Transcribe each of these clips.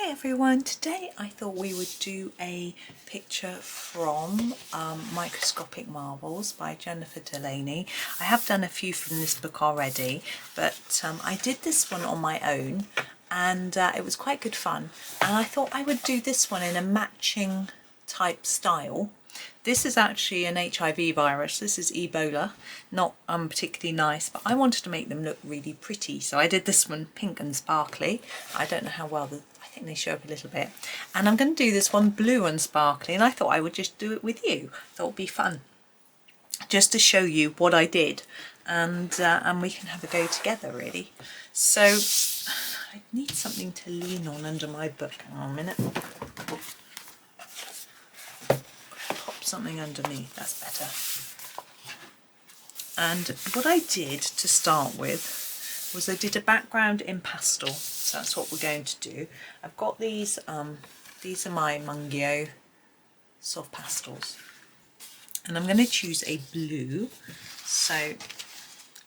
Hi everyone, today I thought we would do a picture from Microscopic Marvels by Jennifer Delaney. I have done a few from this book already, but I did this one on my own and it was quite good fun, and I thought I would do this one in a matching type style. This is actually an HIV virus. This is Ebola, not particularly nice, but I wanted to make them look really pretty, so I did this one pink and sparkly. I don't know how well, I think they show up a little bit. And I'm going to do this one blue and sparkly, and I thought I would just do it with you. I thought it would be fun, just to show you what I did, and we can have a go together really. So I need something to lean on under my book. Hang on a minute. Something underneath, that's better. And what I did to start with was I did a background in pastel, so that's what we're going to do. I've got these are my Mungyo soft pastels, and I'm going to choose a blue, so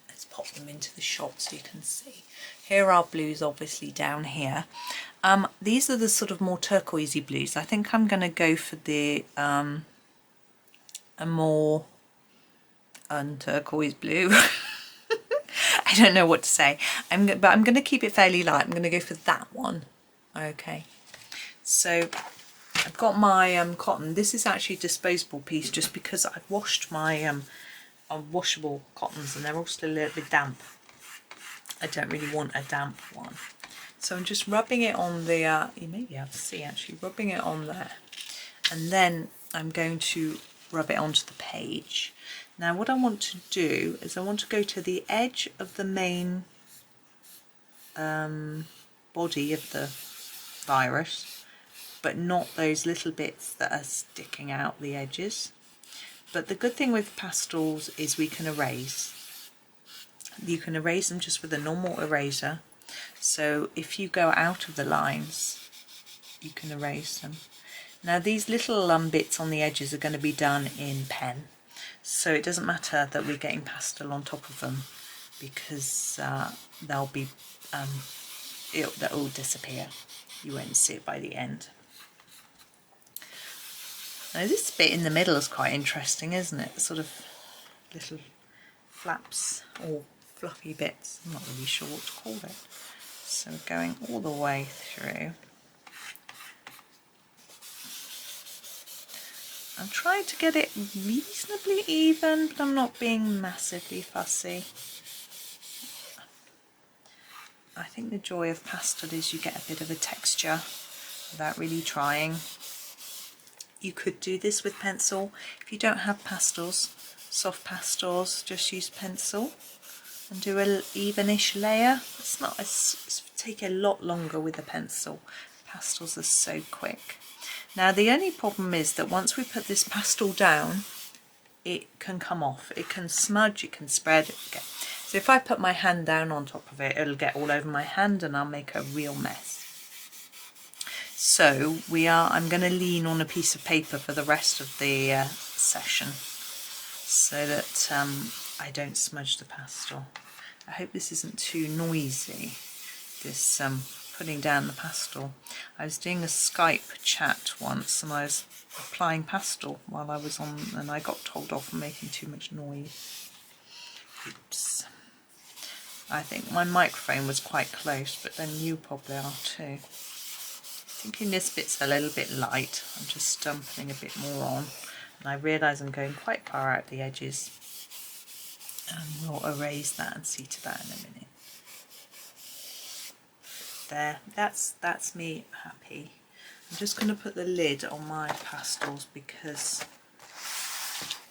let's pop them into the shot so you can see. Here are blues obviously down here. These are the sort of more turquoisey blues. I think I'm going to go for the a more turquoise blue. I don't know what to say. But I'm going to keep it fairly light. I'm going to go for that one. Okay. So I've got my cotton. This is actually a disposable piece just because I've washed my washable cottons and they're all still a little bit damp. I don't really want a damp one. So I'm just rubbing it on the, you may be able to see actually, rubbing it on there. And then I'm going to rub it onto the page. Now what I want to do is I want to go to the edge of the main body of the virus, but not those little bits that are sticking out the edges. But the good thing with pastels is we can erase. You can erase them just with a normal eraser. So if you go out of the lines, you can erase them. Now these little bits on the edges are going to be done in pen, so it doesn't matter that we're getting pastel on top of them, because they'll all disappear. You won't see it by the end. Now this bit in the middle is quite interesting, isn't it? Sort of little flaps or fluffy bits. I'm not really sure what to call it. So we're going all the way through. I'm trying to get it reasonably even, but I'm not being massively fussy. I think the joy of pastel is you get a bit of a texture without really trying. You could do this with pencil. If you don't have pastels, soft pastels, just use pencil and do an evenish layer. It's take a lot longer with a pencil. Pastels are so quick. Now the only problem is that once we put this pastel down, it can come off, it can smudge, it can spread. Okay. So if I put my hand down on top of it, it'll get all over my hand and I'll make a real mess. So I'm going to lean on a piece of paper for the rest of the session so that I don't smudge the pastel. I hope this isn't too noisy, this putting down the pastel. I was doing a Skype chat once and I was applying pastel while I was on, and I got told off for making too much noise. Oops. I think my microphone was quite close, but then you probably are too. Thinking this bit's a little bit light, I'm just putting a bit more on, and I realise I'm going quite far out the edges, and we'll erase that and see to that in a minute. There, that's me happy. I'm just going to put the lid on my pastels because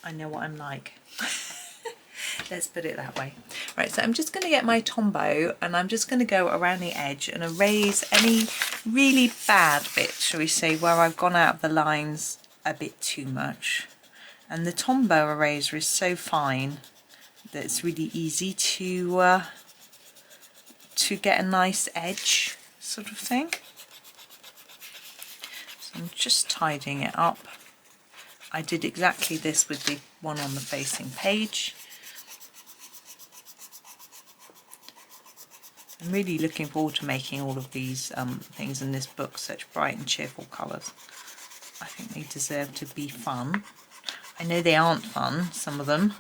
I know what I'm like. Let's put it that way. Right, so I'm just going to get my Tombow and I'm just going to go around the edge and erase any really bad bit, shall we say, where I've gone out of the lines a bit too much. And the Tombow eraser is so fine that it's really easy to get a nice edge sort of thing. So I'm just tidying it up. I did exactly this with the one on the facing page. I'm really looking forward to making all of these things in this book, such bright and cheerful colours. I think they deserve to be fun. I know they aren't fun, some of them,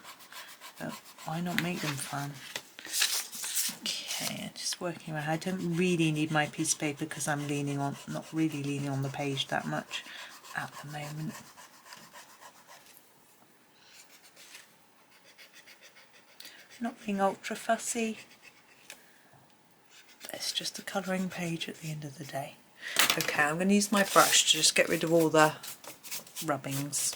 but why not make them fun? Okay, just working around. I don't really need my piece of paper because I'm not really leaning on the page that much at the moment. Not being ultra fussy. It's just a colouring page at the end of the day. Okay, I'm going to use my brush to just get rid of all the rubbings.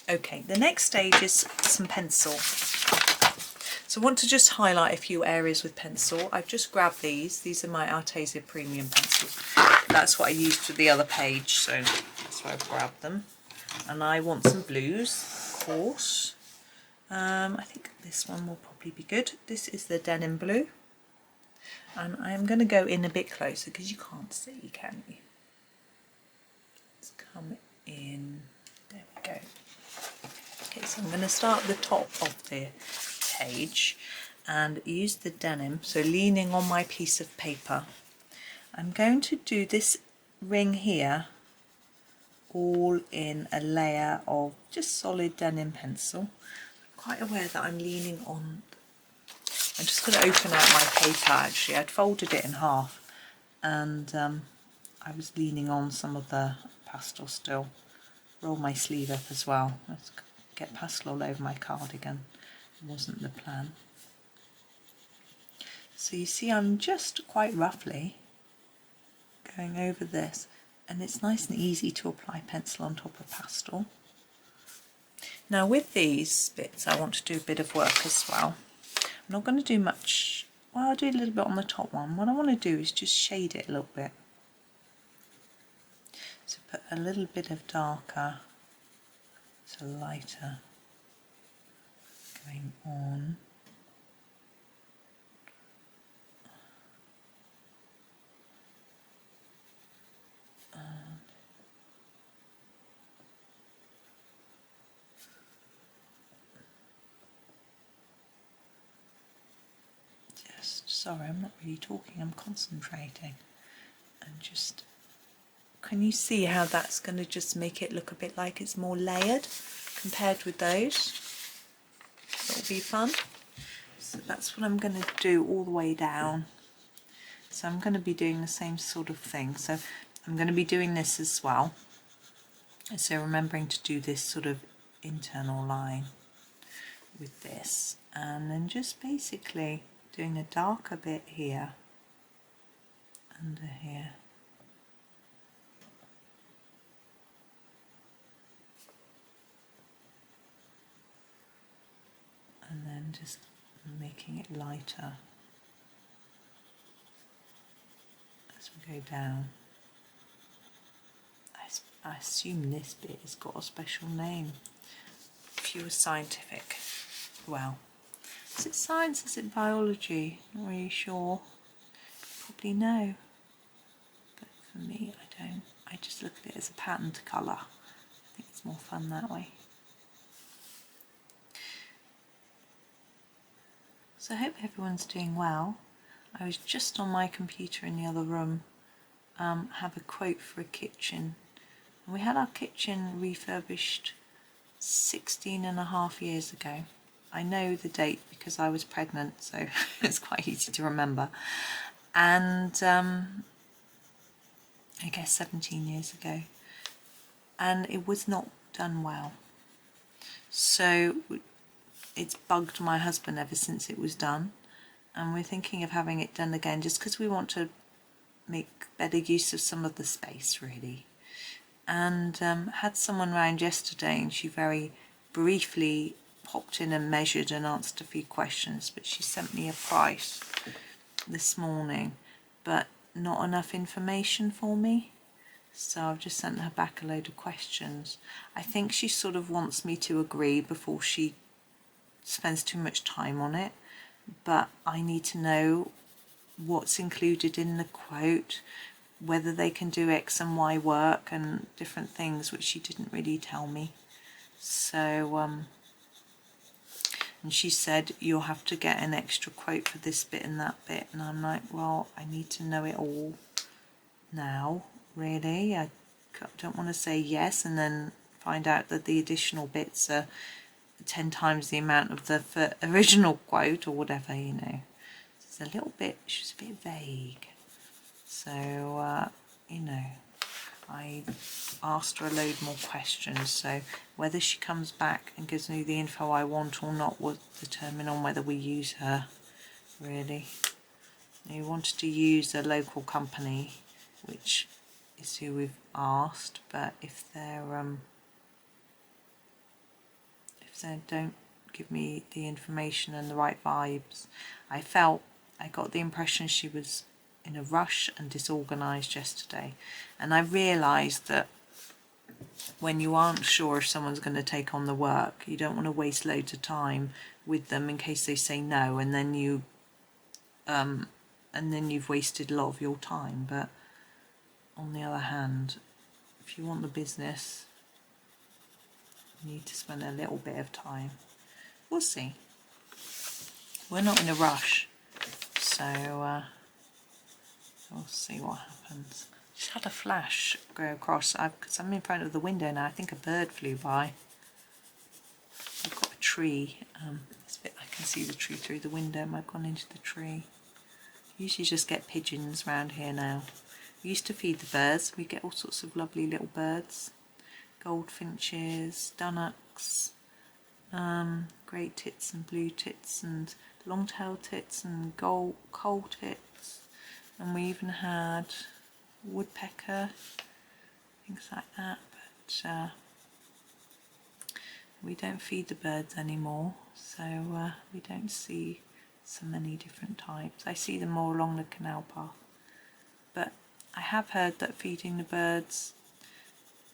Okay, the next stage is some pencil. So I want to just highlight a few areas with pencil. I've just grabbed these. These are my Arteza premium pencils. That's what I used for the other page, so that's why I've grabbed them. And I want some blues, of course. I think this one will probably be good. This is the Denim Blue. And I'm going to go in a bit closer because you can't see, can you? Let's come in. There we go. Okay, so I'm going to start at the top of the page and use the denim, so leaning on my piece of paper. I'm going to do this ring here all in a layer of just solid denim pencil. I'm quite aware that I'm leaning on. I'm just going to open out my paper actually. I'd folded it in half and I was leaning on some of the pastel still. Roll my sleeve up as well. Let's get pastel all over my cardigan. It wasn't the plan. So you see I'm just quite roughly going over this, and it's nice and easy to apply pencil on top of pastel. Now with these bits I want to do a bit of work as well. I'm not going to do much, well I'll do a little bit on the top one. What I want to do is just shade it a little bit. So put a little bit of darker to lighter going on. Sorry, I'm not really talking, I'm concentrating. And just, can you see how that's going to just make it look a bit like it's more layered compared with those? That'll be fun. So that's what I'm going to do all the way down. So I'm going to be doing the same sort of thing. So I'm going to be doing this as well. So remembering to do this sort of internal line with this. And then just basically doing a darker bit here, under here. And then just making it lighter as we go down. I assume this bit has got a special name. If you were scientific, well, is it science, is it biology? Not really sure. Probably no. But for me, I don't. I just look at it as a patterned colour. I think it's more fun that way. So I hope everyone's doing well. I was just on my computer in the other room, have a quote for a kitchen. And we had our kitchen refurbished 16.5 years ago. I know the date because I was pregnant, so it's quite easy to remember. And I guess 17 years ago. And it was not done well. So it's bugged my husband ever since it was done. And we're thinking of having it done again just because we want to make better use of some of the space, really. And had someone round yesterday and she very briefly popped in and measured and answered a few questions, but she sent me a price this morning, but not enough information for me, so I've just sent her back a load of questions. I think she sort of wants me to agree before she spends too much time on it, but I need to know what's included in the quote, whether they can do X and Y work and different things, which she didn't really tell me. So and she said you'll have to get an extra quote for this bit and that bit, and I'm like, well, I need to know it all now, really. I don't want to say yes and then find out that the additional bits are 10 times the amount of the original quote or whatever, you know. It's a little bit, she's a bit vague. So, you know, I asked her a load more questions, so whether she comes back and gives me the info I want or not will determine on whether we use her, really. We wanted to use a local company, which is who we've asked, but if they don't give me the information and the right vibes, I got the impression she was in a rush and disorganised yesterday, and I realised that when you aren't sure if someone's going to take on the work, you don't want to waste loads of time with them in case they say no, and then you've wasted a lot of your time. But on the other hand, if you want the business, you need to spend a little bit of time. We'll see. We're not in a rush, so we'll see what happens. Just had a flash go across, because I'm in front of the window now. I think a bird flew by. I've got a tree. This bit I can see the tree through the window. I've gone into the tree. Usually just get pigeons around here now. We used to feed the birds. We get all sorts of lovely little birds. Goldfinches, dunnocks, grey tits and blue tits and long-tailed tits and coal tits. And we even had woodpecker, things like that, but we don't feed the birds anymore, so we don't see so many different types. I see them more along the canal path, but I have heard that feeding the birds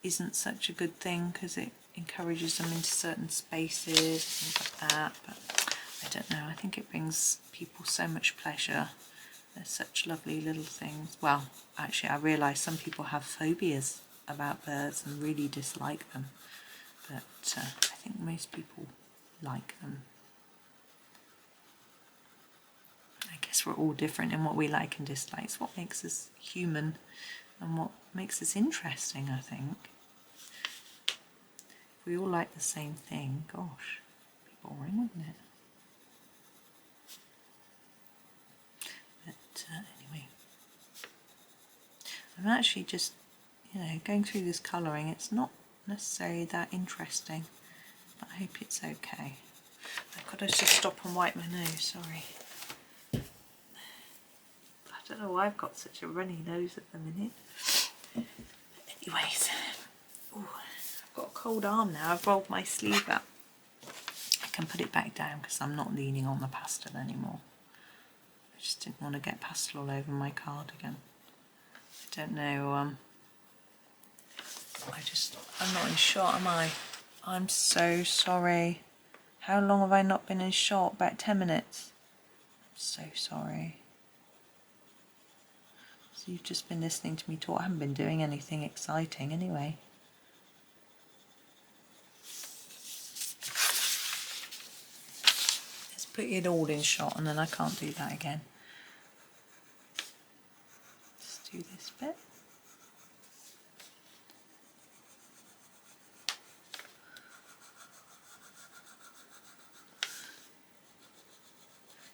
isn't such a good thing because it encourages them into certain spaces, things like that, but I don't know. I think it brings people so much pleasure. They're such lovely little things. Well, actually, I realise some people have phobias about birds and really dislike them, but I think most people like them. I guess we're all different in what we like and dislike. It's what makes us human and what makes us interesting, I think. If we all like the same thing, gosh, it'd be boring, wouldn't it? But anyway, I'm actually just, you know, going through this colouring. It's not necessarily that interesting, but I hope it's okay. I've got to just stop and wipe my nose, sorry. I don't know why I've got such a runny nose at the minute. But anyways, ooh, I've got a cold arm now. I've rolled my sleeve up. I can put it back down because I'm not leaning on the pastel anymore. I just didn't want to get pastel all over my cardigan. I don't know, I'm not in shot, am I? I'm so sorry. How long have I not been in shot? About 10 minutes. I'm so sorry. So you've just been listening to me talk. I haven't been doing anything exciting anyway. Let's put it all in shot and then I can't do that again. Let's do this bit.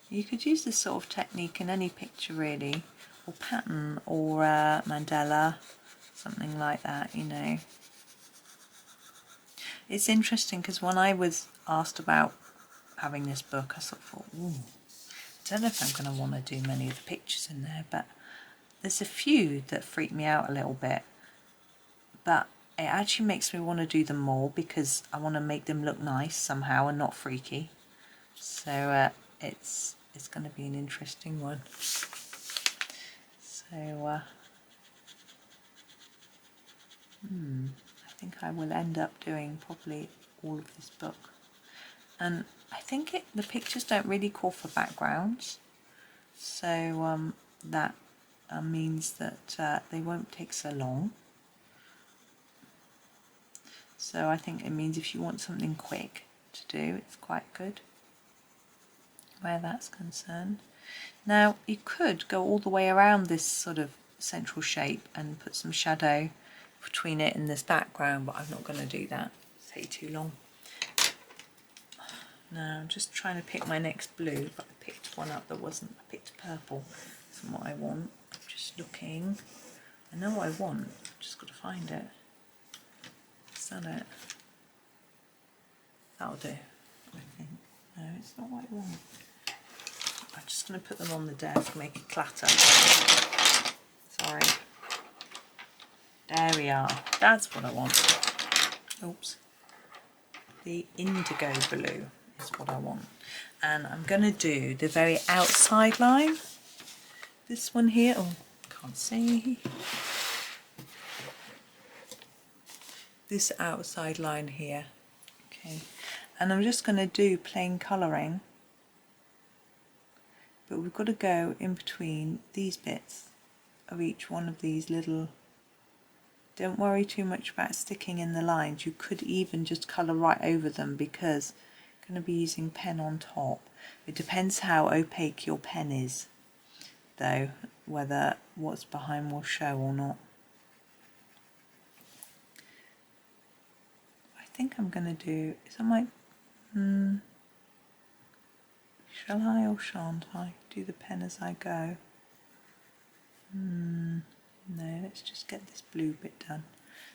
You could use this sort of technique in any picture really, or pattern, or mandala, something like that, you know. It's interesting because when I was asked about having this book, I sort of thought, ooh, I don't know if I'm going to want to do many of the pictures in there, but there's a few that freak me out a little bit, but it actually makes me want to do them more because I want to make them look nice somehow and not freaky. So it's going to be an interesting one. So I think I will end up doing probably all of this book, and I think the pictures don't really call for backgrounds, so that means that they won't take so long. So I think it means if you want something quick to do, it's quite good. where that's concerned. Now you could go all the way around this sort of central shape and put some shadow between it and this background, but I'm not going to do that. It'll take too long. Now I'm just trying to pick my next blue, but I picked one up that wasn't. I picked purple. That's not what I want. I'm just looking. I know what I want. I've just got to find it. Is that it? That'll do, I think. No, it's not what I want. I'm just going to put them on the desk, make it clatter. Sorry. There we are. That's what I want. Oops. The Indigo Blue is what I want. And I'm going to do the very outside line. This one here. Oh, can't see. This outside line here. Okay. And I'm just going to do plain colouring. But we've got to go in between these bits of each one of these little. Don't worry too much about sticking in the lines. You could even just colour right over them because I'm going to be using pen on top. It depends how opaque your pen is, though, whether what's behind will show or not. I think I'm going to do, is that my, shall I or shan't I do the pen as I go? No, let's just get this blue bit done.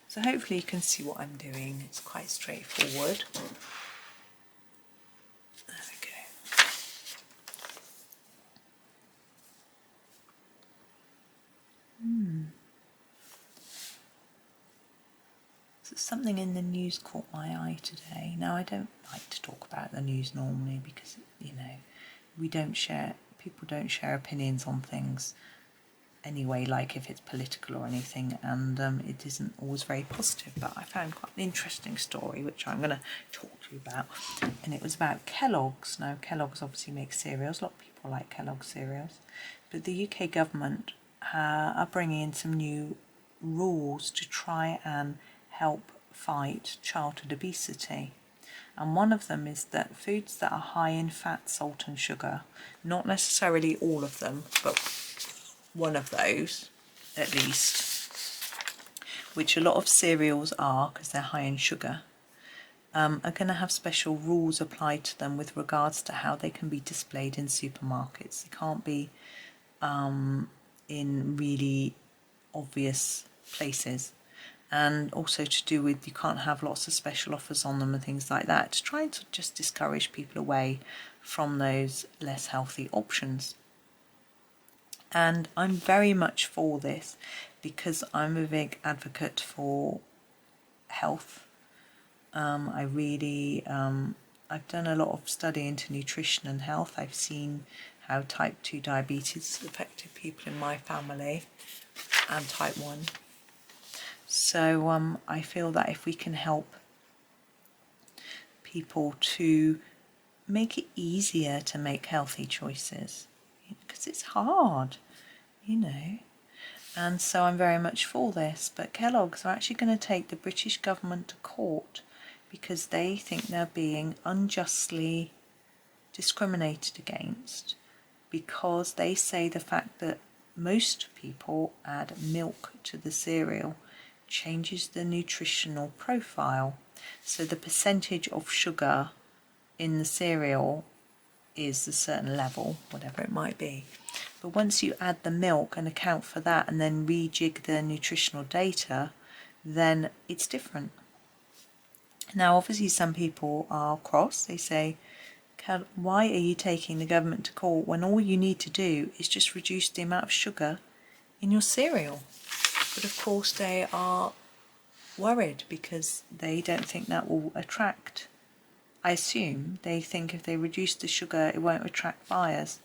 So hopefully you can see what I'm doing. It's quite straightforward. There we go. So something in the news caught my eye today. Now I don't like to talk about the news normally because, you know, people don't share opinions on things anyway, like if it's political or anything, and it isn't always very positive, but I found quite an interesting story which I'm going to talk to you about, and it was about Kellogg's. Now Kellogg's obviously makes cereals, a lot of people like Kellogg's cereals, but the UK government are bringing in some new rules to try and help fight childhood obesity. And one of them is that foods that are high in fat, salt and sugar, not necessarily all of them, but one of those at least, which a lot of cereals are because they're high in sugar, are going to have special rules applied to them with regards to how they can be displayed in supermarkets. They can't be in really obvious places, and also to do with you can't have lots of special offers on them and things like that, to try to just discourage people away from those less healthy options. And I'm very much for this because I'm a big advocate for health. I've done a lot of study into nutrition and health. I've seen how type 2 diabetes has affected people in my family and type 1. So I feel that if we can help people to make it easier to make healthy choices, because it's hard, you know, and so I'm very much for this. But Kellogg's are actually going to take the British government to court because they think they're being unjustly discriminated against, because they say the fact that most people add milk to the cereal changes the nutritional profile. So the percentage of sugar in the cereal is a certain level, whatever it might be. But once you add the milk and account for that and then rejig the nutritional data, then it's different. Now obviously some people are cross. They say, why are you taking the government to court when all you need to do is just reduce the amount of sugar in your cereal? But of course they are worried because they don't think that will attract. I assume they think if they reduce the sugar it won't attract buyers.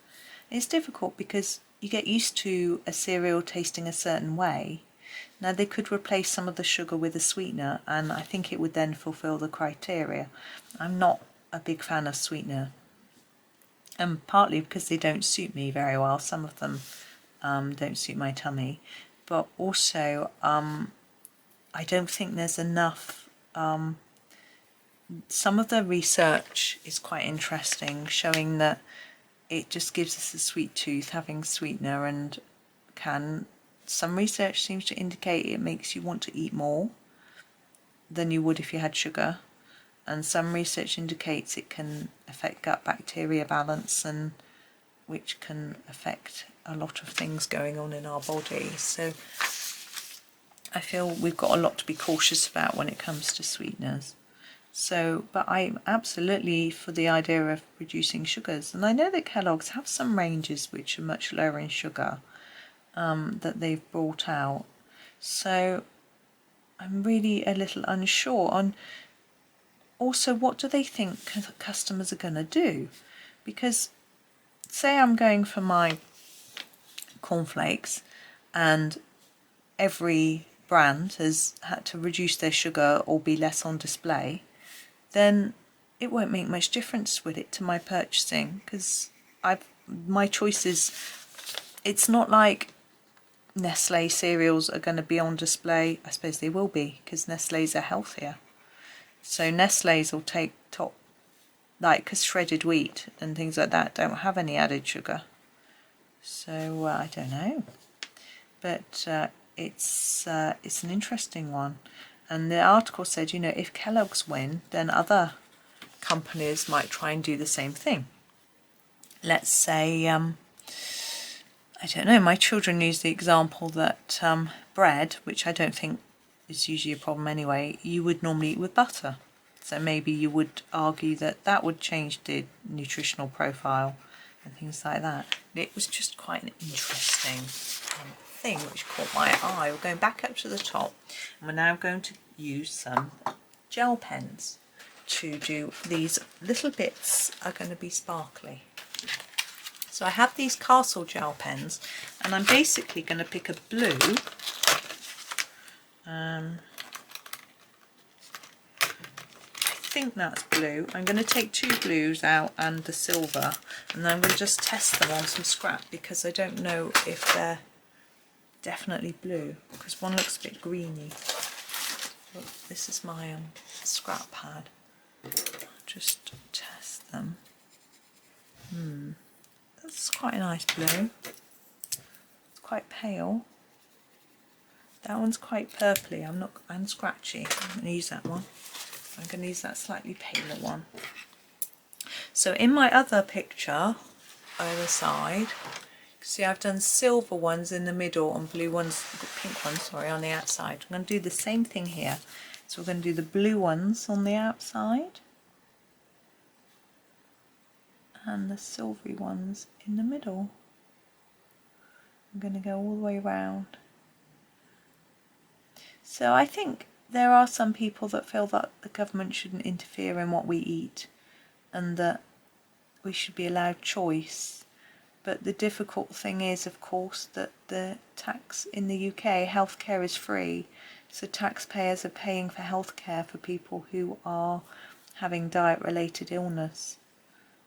It's difficult because you get used to a cereal tasting a certain way. Now they could replace some of the sugar with a sweetener and I think it would then fulfill the criteria. I'm not a big fan of sweetener, and partly because they don't suit me very well. Some of them don't suit my tummy, but also I don't think there's enough. Some of the research is quite interesting, showing that it just gives us a sweet tooth having sweetener, and some research seems to indicate it makes you want to eat more than you would if you had sugar, and some research indicates it can affect gut bacteria balance, and which can affect a lot of things going on in our body. So I feel we've got a lot to be cautious about when it comes to sweeteners. So, but I'm absolutely for the idea of reducing sugars, and I know that Kellogg's have some ranges which are much lower in sugar that they've brought out. So I'm really a little unsure on also what do they think customers are going to do, because say I'm going for my cornflakes and every brand has had to reduce their sugar or be less on display, then it won't make much difference with it to my purchasing, because my choices, it's not like Nestle cereals are going to be on display. I suppose they will be, because Nestle's are healthier. So Nestle's will take top, like, because shredded wheat and things like that don't have any added sugar. So I don't know, but it's an interesting one. And the article said, you know, if Kellogg's win, then other companies might try and do the same thing. Let's say, I don't know, my children use the example that bread, which I don't think is usually a problem anyway, you would normally eat with butter. So maybe you would argue that that would change the nutritional profile and things like that. It was just quite an interesting thing which caught my eye. We're going back up to the top, and we're now going to use some gel pens to do these little bits are going to be sparkly. So I have these Castle gel pens, and I'm basically going to pick a blue. I think that's blue. I'm going to take 2 blues out and the silver, and then I'm going to just test them on some scrap, because I don't know if they're definitely blue, because one looks a bit greeny. Look, this is my scrap pad. I'll just test them. That's quite a nice blue. It's quite pale. That one's quite purpley. I'm scratchy. I'm going to use that one. I'm going to use that slightly paler one. So in my other picture, either side, see I've done silver ones in the middle and blue ones, pink ones, sorry, on the outside. I'm going to do the same thing here. So we're going to do the blue ones on the outside and the silvery ones in the middle. I'm going to go all the way around. So I think there are some people that feel that the government shouldn't interfere in what we eat and that we should be allowed choice. But the difficult thing is, of course, that the tax in the UK, healthcare is free, so taxpayers are paying for healthcare for people who are having diet-related illness.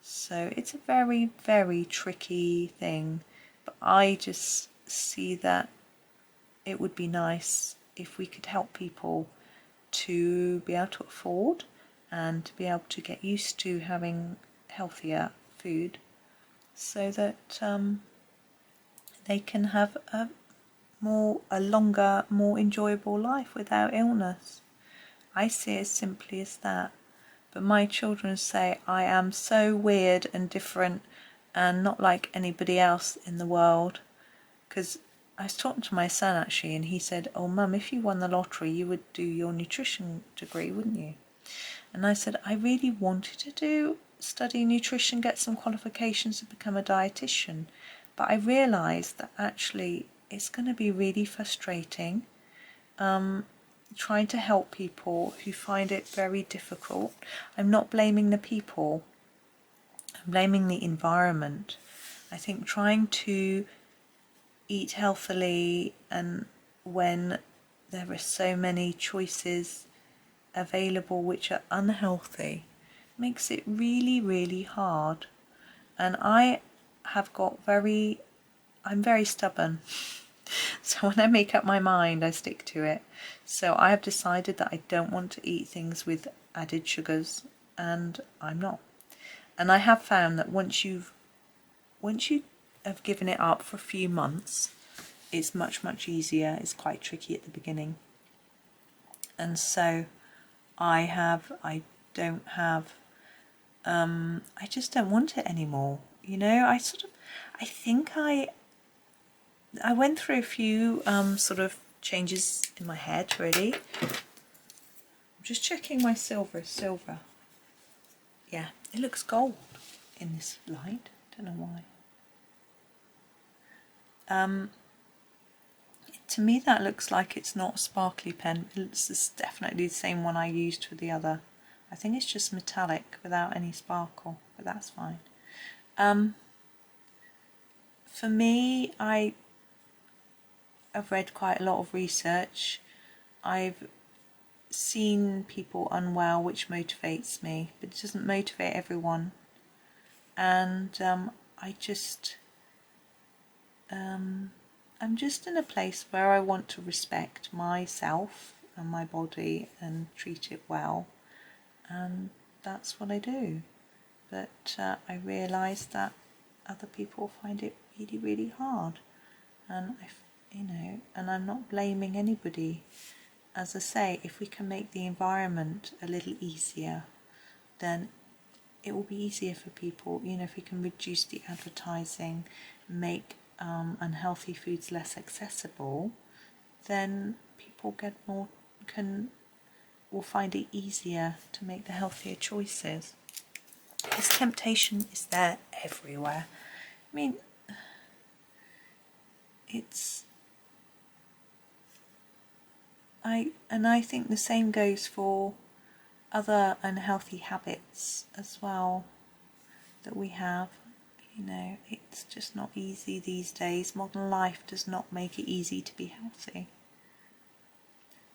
So it's a very, very tricky thing, but I just see that it would be nice if we could help people to be able to afford and to be able to get used to having healthier food, so that they can have a longer, more enjoyable life without illness. I see it as simply as that. But my children say I am so weird and different and not like anybody else in the world, because I was talking to my son actually, and he said, oh Mum, if you won the lottery you would do your nutrition degree, wouldn't you? And I said I really wanted to study nutrition, get some qualifications to become a dietitian, but I realised that actually it's going to be really frustrating trying to help people who find it very difficult. I'm not blaming the people, I'm blaming the environment. I think trying to eat healthily, and when there are so many choices available which are unhealthy, makes it really, really hard. And I'm very stubborn. So when I make up my mind, I stick to it. So I have decided that I don't want to eat things with added sugars, and I'm not. And I have found that once you've once you have given it up for a few months, it's much easier. It's quite tricky at the beginning, and so I just don't want it anymore. You know, I think I went through a few sort of changes in my head really. I'm just checking my silver. Yeah, it looks gold in this light. Don't know why. To me that looks like it's not a sparkly pen. It's definitely the same one I used for the other. I think it's just metallic without any sparkle, but that's fine. For me, I've read quite a lot of research. I've seen people unwell, which motivates me, but it doesn't motivate everyone. And I'm just in a place where I want to respect myself and my body and treat it well, and that's what I do. But I realise that other people find it really hard, and and I'm not blaming anybody. As I say, if we can make the environment a little easier, then it will be easier for people. You know, if we can reduce the advertising, make unhealthy foods less accessible, then people will find it easier to make the healthier choices. This temptation is there everywhere. I mean, I think the same goes for other unhealthy habits as well that we have. You know, it's just not easy these days. Modern life does not make it easy to be healthy.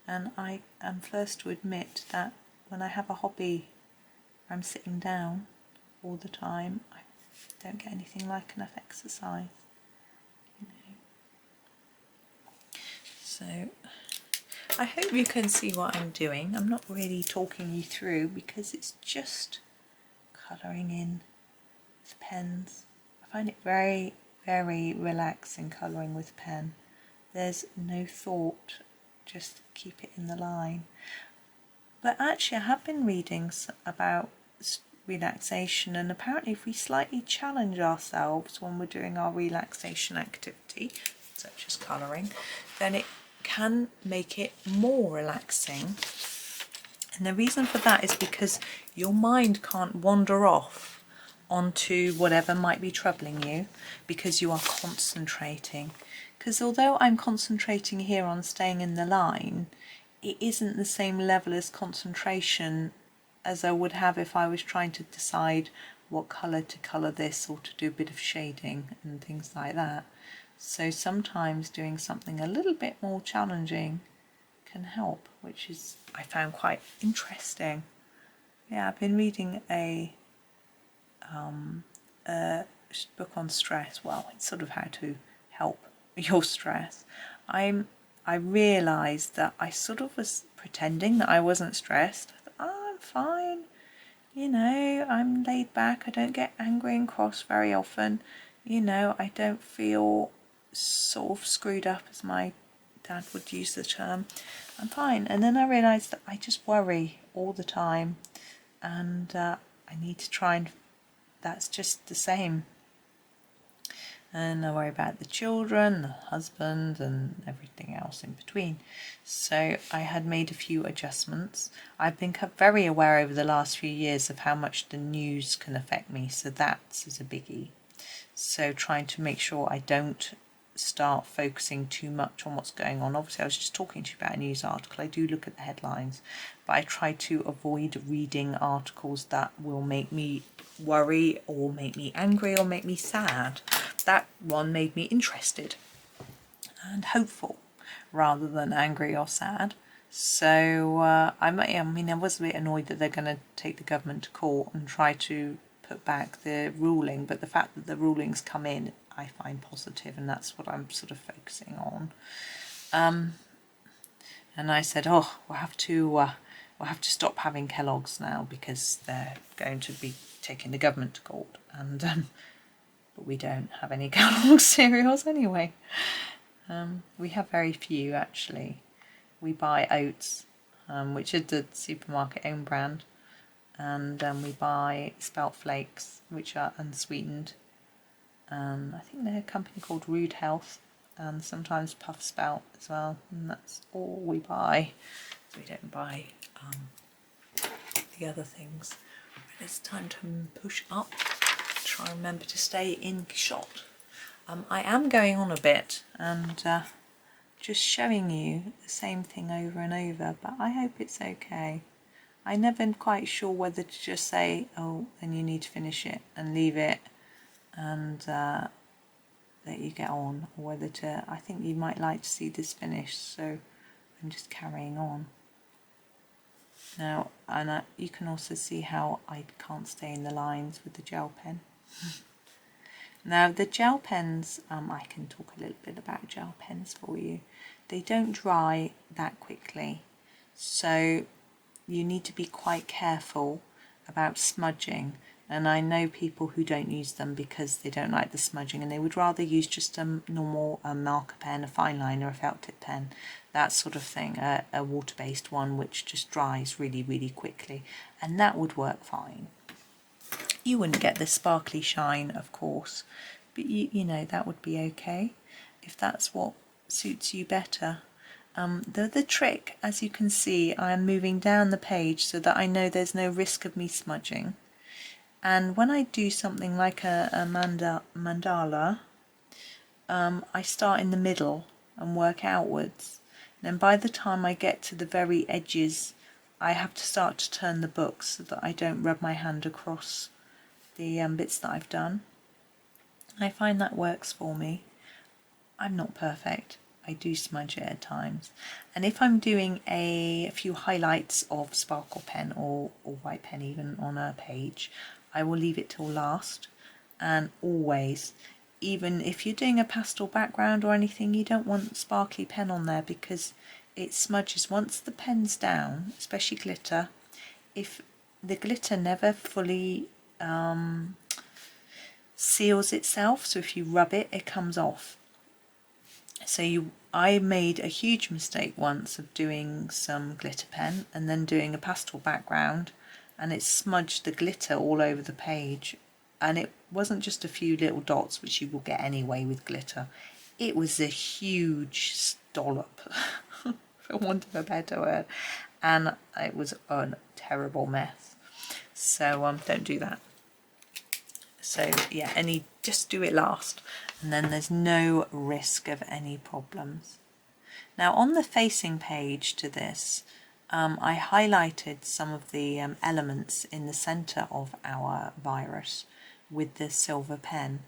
And I am first to admit that when I have a hobby where I'm sitting down all the time, I don't get anything like enough exercise. You know. So I hope you can see what I'm doing. I'm not really talking you through because it's just colouring in with pens. I find it very relaxing colouring with pen. There's no thought, just keep it in the line. But actually I have been reading about relaxation, and apparently if we slightly challenge ourselves when we're doing our relaxation activity, such as colouring, then it can make it more relaxing. And the reason for that is because your mind can't wander off onto whatever might be troubling you, because you are concentrating. Because although I'm concentrating here on staying in the line, it isn't the same level as concentration as I would have if I was trying to decide what colour to colour this or to do a bit of shading and things like that. So sometimes doing something a little bit more challenging can help, which is I found quite interesting. Yeah, I've been reading a book on stress. Well, it's sort of how to help your stress. I realised that I sort of was pretending that I wasn't stressed. I thought, oh, I'm fine. You know, I'm laid back. I don't get angry and cross very often. You know, I don't feel sort of screwed up, as my dad would use the term. I'm fine. And then I realised that I just worry all the time, and I need to try and that's just the same. And I worry about the children, the husband, and everything else in between. So I had made a few adjustments. I've been very aware over the last few years of how much the news can affect me, so that is a biggie. So trying to make sure I don't start focusing too much on what's going on. Obviously I was just talking to you about a news article. I do look at the headlines, but I try to avoid reading articles that will make me worry or make me angry or make me sad. That one made me interested and hopeful rather than angry or sad. So I was a bit annoyed that they're going to take the government to court and try to put back the ruling, but the fact that the rulings come in I find positive, and that's what I'm sort of focusing on. And I said, oh, we'll have to stop having Kellogg's now because they're going to be taking the government to court. And but we don't have any catalogue cereals anyway. We have very few actually. We buy oats, which is the supermarket own brand, and we buy spelt flakes, which are unsweetened. I think they're a company called Rude Health, and sometimes puff spelt as well, and that's all we buy. So we don't buy the other things. It's time to push up, try and remember to stay in shot. I am going on a bit and just showing you the same thing over and over, but I hope it's okay. I'm never quite sure whether to just say, oh, then you need to finish it and leave it and let you get on, or whether to, I think you might like to see this finished, so I'm just carrying on. Now, and you can also see how I can't stay in the lines with the gel pen. Now the gel pens, I can talk a little bit about gel pens for you. They don't dry that quickly, so you need to be quite careful about smudging. And I know people who don't use them because they don't like the smudging and they would rather use just a normal marker pen, a fine liner, a felt tip pen, that sort of thing, a water-based one which just dries really, really quickly, and that would work fine. You wouldn't get the sparkly shine, of course, but you know, that would be okay if that's what suits you better. The trick, as you can see, I am moving down the page so that I know there's no risk of me smudging. And when I do something like a mandala, I start in the middle and work outwards. And then by the time I get to the very edges, I have to start to turn the book so that I don't rub my hand across the bits that I've done. I find that works for me. I'm not perfect. I do smudge it at times. And if I'm doing a few highlights of sparkle pen or white pen even on a page, I will leave it till last. And always, even if you're doing a pastel background or anything, you don't want sparkly pen on there because it smudges once the pen's down, especially glitter. If the glitter never fully seals itself, so if you rub it, it comes off. So I made a huge mistake once of doing some glitter pen and then doing a pastel background, and it smudged the glitter all over the page, and it wasn't just a few little dots, which you will get anyway with glitter. It was a huge dollop, for want of a better word, and it was a terrible mess. So don't do that. So yeah, just do it last, and then there's no risk of any problems. Now on the facing page to this, I highlighted some of the elements in the centre of our virus with the silver pen,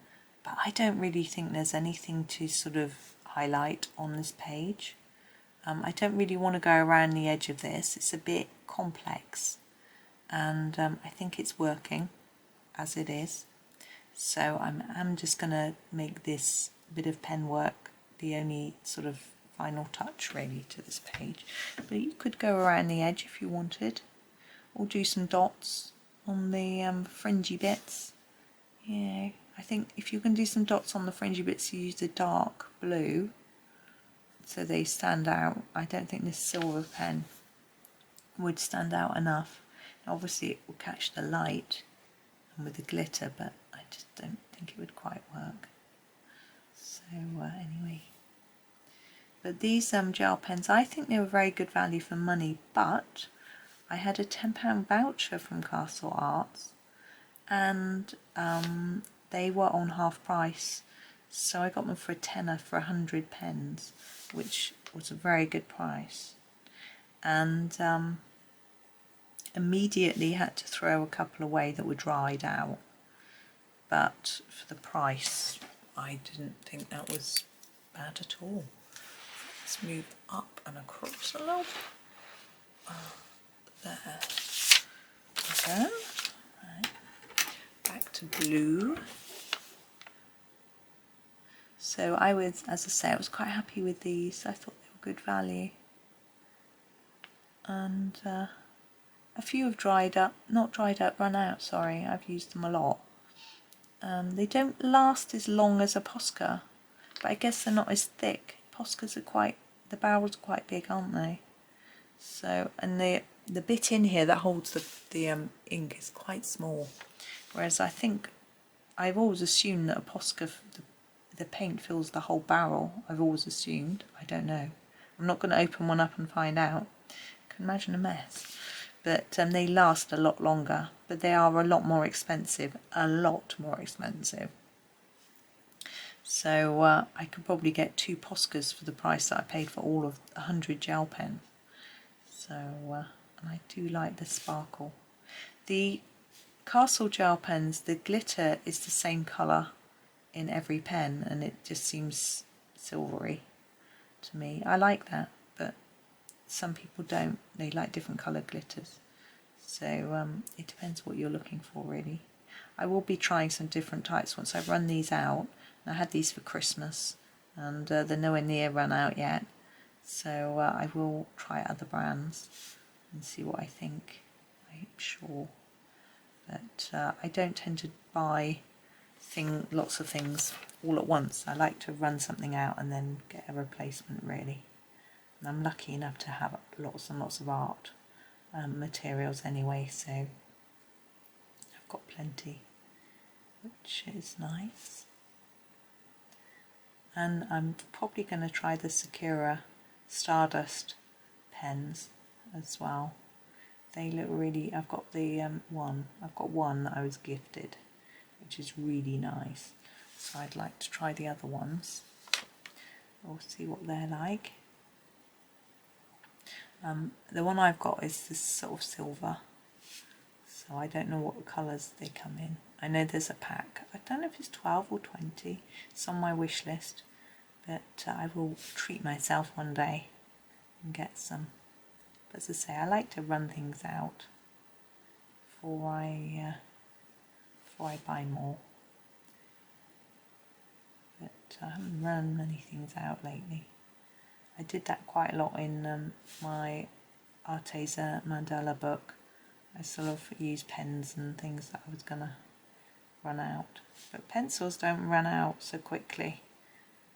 but I don't really think there's anything to sort of highlight on this page. I don't really want to go around the edge of this. It's a bit complex, and I think it's working as it is. So I'm just going to make this bit of pen work the only sort of final touch really to this page. But you could go around the edge if you wanted, or do some dots on the fringy bits. Yeah, I think if you can do some dots on the fringy bits, you use the dark blue so they stand out. I don't think this silver pen would stand out enough. Obviously it will catch the light and with the glitter, but I just don't think it would quite work. So anyway, but these gel pens, I think they were very good value for money, but I had a £10 voucher from Castle Arts, and they were on half price, so I got them for a tenner for 100 pens, which was a very good price. And immediately had to throw a couple away that were dried out, but for the price I didn't think that was bad at all. Let's move up and across a little. There. Okay. Right. Back to blue. So I was, as I say, I was quite happy with these. I thought they were good value. And a few have dried up, not dried up, run out, sorry, I've used them a lot. They don't last as long as a Posca, but I guess they're not as thick. Poscas are quite, the barrels are quite big, aren't they? So, and the bit in here that holds the ink is quite small, whereas I think I've always assumed that a Posca, the paint fills the whole barrel. I've always assumed. I don't know. I'm not going to open one up and find out. I can imagine a mess. But they last a lot longer, but they are a lot more expensive. A lot more expensive. So I could probably get 2 Poscas for the price that I paid for all of 100 gel pens. So, and I do like the sparkle. The Castle gel pens, the glitter is the same colour in every pen, and it just seems silvery to me. I like that, but some people don't. They like different coloured glitters. So it depends what you're looking for, really. I will be trying some different types once I run these out. I had these for Christmas, and they're nowhere near run out yet. So I will try other brands and see what I think. I'm sure. But I don't tend to buy lots of things all at once. I like to run something out and then get a replacement, really. And I'm lucky enough to have lots and lots of art materials anyway, so I've got plenty, which is nice. And I'm probably going to try the Sakura Stardust pens as well. They look really, I've got one that I was gifted, which is really nice. So I'd like to try the other ones. We'll see what they're like. The one I've got is this sort of silver, so I don't know what colours they come in. I know there's a pack. I don't know if it's 12 or 20. It's on my wish list, but I will treat myself one day and get some. But as I say, I like to run things out before I buy more. But I haven't run many things out lately. I did that quite a lot in my Arteza mandala book. I sort of used pens and things that I was going to run out. But pencils don't run out so quickly.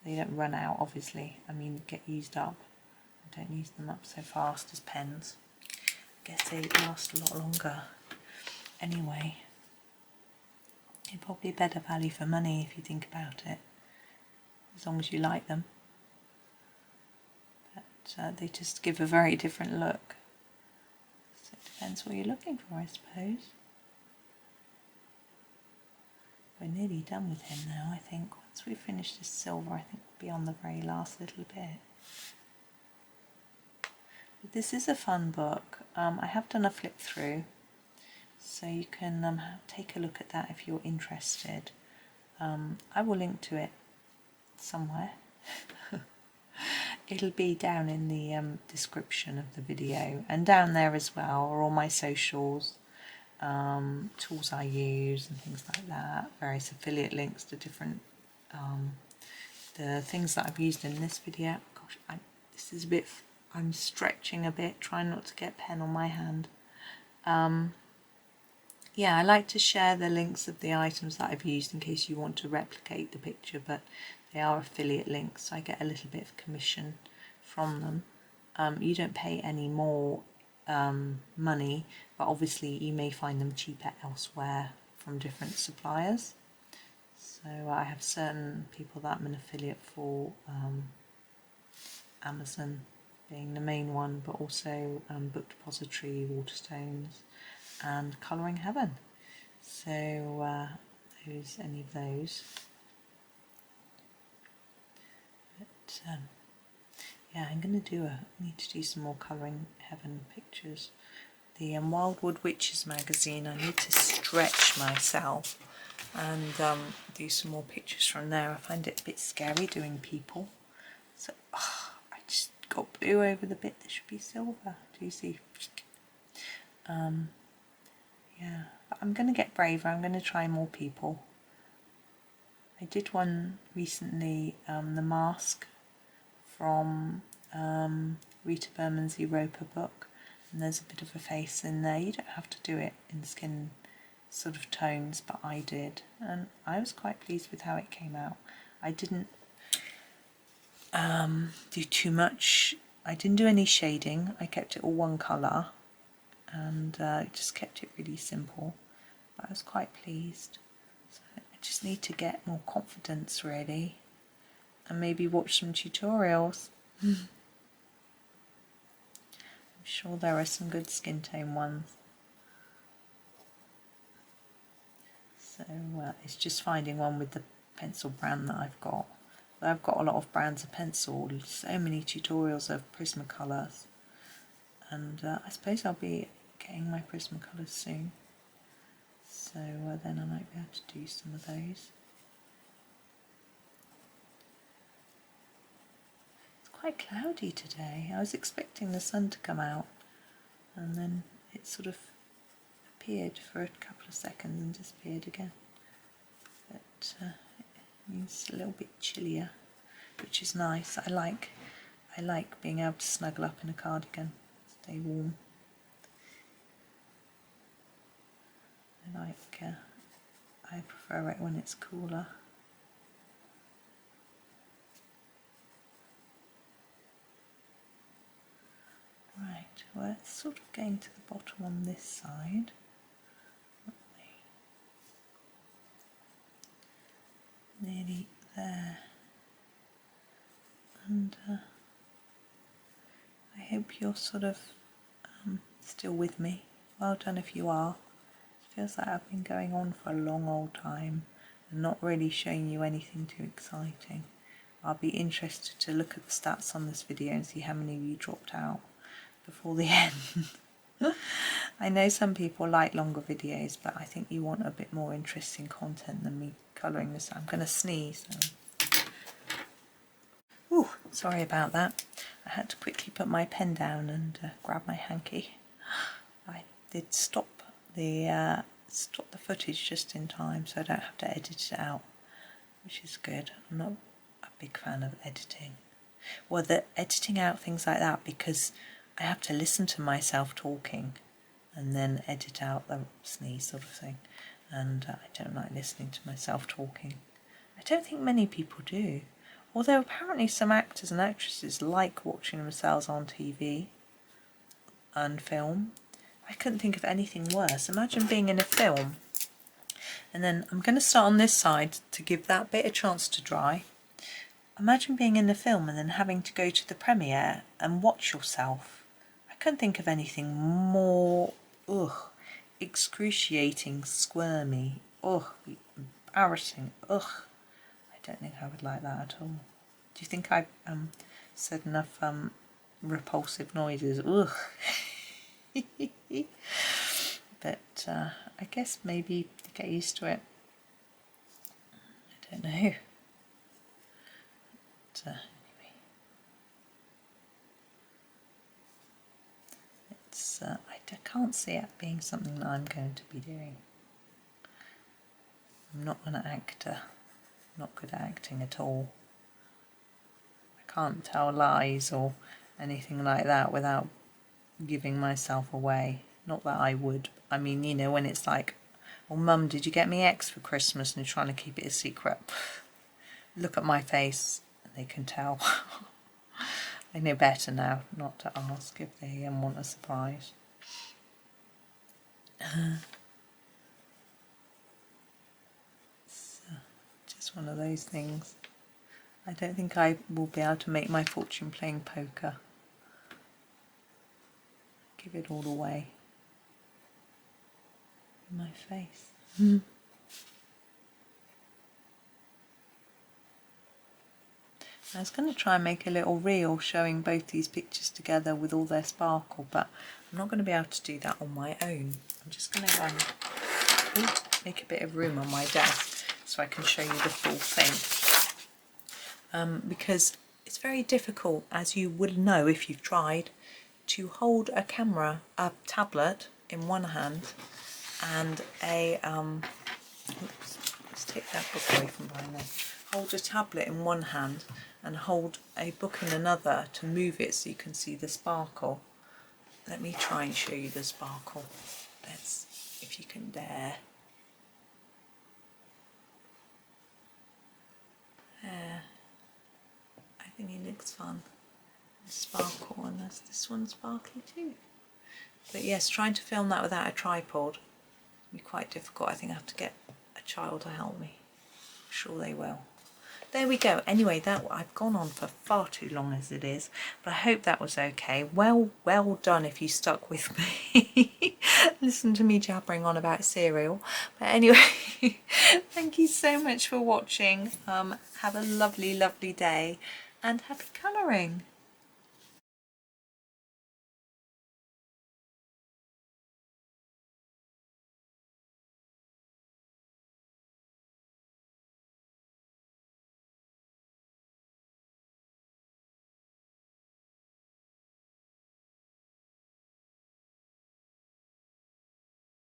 They don't run out, obviously. I mean, get used up. I don't use them up so fast as pens. I guess they last a lot longer. Anyway, they're probably better value for money if you think about it, as long as you like them. But they just give a very different look. So it depends what you're looking for, I suppose. We're nearly done with him now, I think. Once we finish this silver, I think we'll be on the very last little bit. But this is a fun book. I have done a flip through, so you can take a look at that if you're interested. I will link to it somewhere. It'll be down in the description of the video, and down there as well are all my socials, tools I use and things like that, various affiliate links to different the things that I've used in this video. Gosh, this is a bit, I'm stretching a bit, trying not to get pen on my hand. Yeah, I like to share the links of the items that I've used in case you want to replicate the picture, but they are affiliate links, so I get a little bit of commission from them. You don't pay any more money, but obviously you may find them cheaper elsewhere from different suppliers. So I have certain people that I'm an affiliate for, Amazon being the main one, but also Book Depository, Waterstones and Colouring Heaven. So any of those. But yeah, I'm going to need to do some more Colouring Heaven pictures. The Wildwood Witches magazine, I need to stretch myself and do some more pictures from there. I find it a bit scary doing people. So I just got blue over the bit that should be silver. Do you see? Yeah, but I'm going to get braver. I'm going to try more people. I did one recently, the mask from Rita Berman's Europa book, and there's a bit of a face in there. You don't have to do it in skin sort of tones, but I did, and I was quite pleased with how it came out. I didn't do too much. I didn't do any shading. I kept it all one colour, and just kept it really simple, but I was quite pleased. So I just need to get more confidence really, and maybe watch some tutorials. I'm sure there are some good skin tone ones. So it's just finding one with the pencil brand that I've got. I've got a lot of brands of pencil, so many tutorials of Prismacolors, and I suppose I'll be getting my Prismacolors soon, so then I might be able to do some of those. It's quite cloudy today. I was expecting the sun to come out, and then it sort of appeared for a couple of seconds and disappeared again. But it's a little bit chillier, which is nice. I like being able to snuggle up in a cardigan, stay warm. I prefer it when it's cooler. Right, well, it's sort of getting to the bottom on this side. Nearly there, and I hope you're sort of still with me. Well done if you are. It feels like I've been going on for a long old time and not really showing you anything too exciting. I'll be interested to look at the stats on this video and see how many of you dropped out before the end. I know some people like longer videos, but I think you want a bit more interesting content than me colouring this. I'm going to sneeze. Ooh, sorry about that. I had to quickly put my pen down and grab my hanky. I did stop the footage just in time, so I don't have to edit it out, which is good. I'm not a big fan of editing. Well, the editing out things like that, because I have to listen to myself talking and then edit out the sneeze sort of thing, and I don't like listening to myself talking. I don't think many people do, although apparently some actors and actresses like watching themselves on TV and film. I couldn't think of anything worse. Imagine being in a film, and then I'm going to start on this side to give that bit a chance to dry. Imagine being in a film and then having to go to the premiere and watch yourself. I couldn't think of anything more excruciating, squirmy, embarrassing, I don't think I would like that at all. Do you think I've said enough repulsive noises? But I guess maybe to get used to it. I don't know. But, anyway. I can't see it being something that I'm going to be doing. I'm not an actor, not good at acting at all. I can't tell lies or anything like that without giving myself away. Not that I would. I mean, you know, when it's like, well, Mum, did you get me X for Christmas? And you're trying to keep it a secret. Look at my face and they can tell. I know better now not to ask if they want a surprise. It's just one of those things. I don't think I will be able to make my fortune playing poker. Give it all away in my face. I was going to try and make a little reel showing both these pictures together with all their sparkle, but I'm not going to be able to do that on my own. I'm just going to make a bit of room on my desk so I can show you the full thing. Because it's very difficult, as you will know if you've tried, to hold a tablet in one hand and let's take that book away from behind there. Hold a tablet in one hand and hold a book in another to move it so you can see the sparkle. Let me try and show you the sparkle. Let's, if you can dare. hair. I think he looks fun. Sparkle, and there's this one sparkly too. But yes, trying to film that without a tripod will be quite difficult. I think I have to get a child to help me. I'm sure they will. There we go. Anyway, that I've gone on for far too long as it is, but I hope that was okay. Well done if you stuck with me. Listen to me jabbering on about cereal. But anyway, thank you so much for watching. Have a lovely, lovely day and happy colouring.